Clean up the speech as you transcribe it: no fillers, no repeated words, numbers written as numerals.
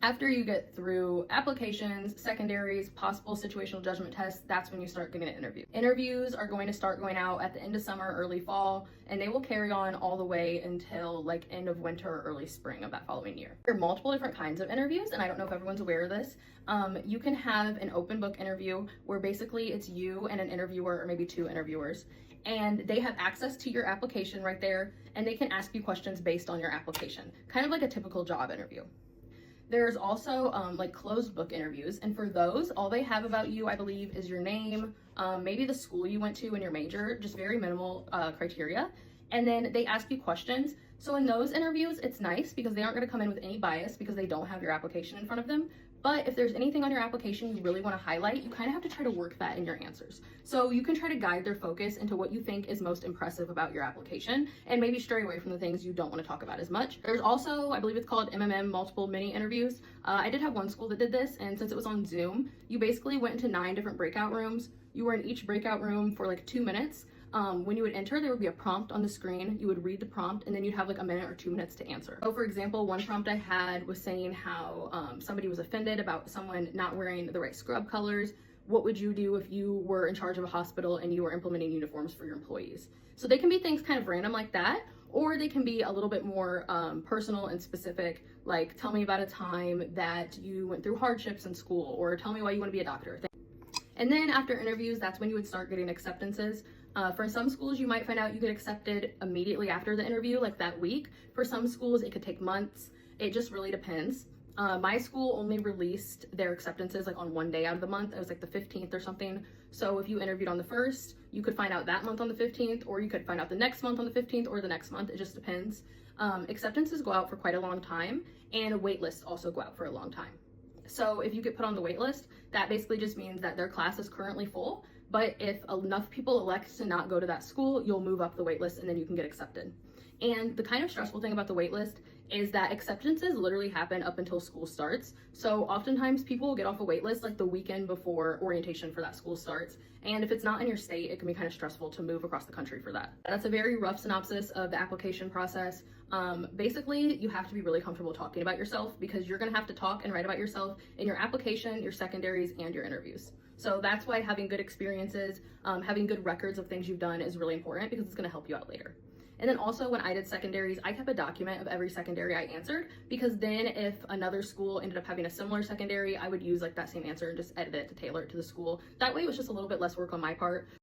After you get through applications, secondaries, possible situational judgment tests, that's when you start getting an interview. Interviews are going to start going out at the end of summer, early fall, and they will carry on all the way until like end of winter or early spring of that following year. There are multiple different kinds of interviews, and I don't know if everyone's aware of this. You can have an open book interview where basically it's you and an interviewer or maybe two interviewers, and they have access to your application right there, and they can ask you questions based on your application, kind of like a typical job interview. There's also like closed book interviews, and for those, all they have about you, I believe, is your name, maybe the school you went to and your major, just very minimal criteria, and then they ask you questions. So in those interviews, it's nice because they aren't going to come in with any bias because they don't have your application in front of them. But if there's anything on your application you really want to highlight, you kind of have to try to work that in your answers. So you can try to guide their focus into what you think is most impressive about your application and maybe stray away from the things you don't want to talk about as much. There's also, I believe it's called MMM, multiple mini interviews. I did have one school that did this, and since it was on Zoom, you basically went into 9 different breakout rooms. You were in each breakout room for like 2 minutes. When you would enter, there would be a prompt on the screen. You would read the prompt, and then you'd have like a minute or 2 minutes to answer. So for example, one prompt I had was saying how somebody was offended about someone not wearing the right scrub colors. What would you do if you were in charge of a hospital and you were implementing uniforms for your employees? So they can be things kind of random like that, or they can be a little bit more personal and specific, like tell me about a time that you went through hardships in school, or tell me why you want to be a doctor. And then after interviews, that's when you would start getting acceptances. For some schools, you might find out you get accepted immediately after the interview, like that week. For some schools, it could take months. It just really depends. My school only released their acceptances like on one day out of the month. It was like the 15th or something. So if you interviewed on the 1st, you could find out that month on the 15th, or you could find out the next month on the 15th, or the next month. It just depends. Acceptances go out for quite a long time, and wait lists also go out for a long time. So if you get put on the wait list, that basically just means that their class is currently full, but if enough people elect to not go to that school, you'll move up the wait list and then you can get accepted. And the kind of stressful thing about the wait list is that acceptances literally happen up until school starts. So oftentimes people will get off a wait list like the weekend before orientation for that school starts. And if it's not in your state, it can be kind of stressful to move across the country for that. That's a very rough synopsis of the application process. Basically, you have to be really comfortable talking about yourself because you're gonna have to talk and write about yourself in your application, your secondaries, and your interviews. So that's why having good experiences, having good records of things you've done is really important because it's gonna help you out later. And then also when I did secondaries, I kept a document of every secondary I answered, because then if another school ended up having a similar secondary, I would use like that same answer and just edit it to tailor it to the school. That way it was just a little bit less work on my part.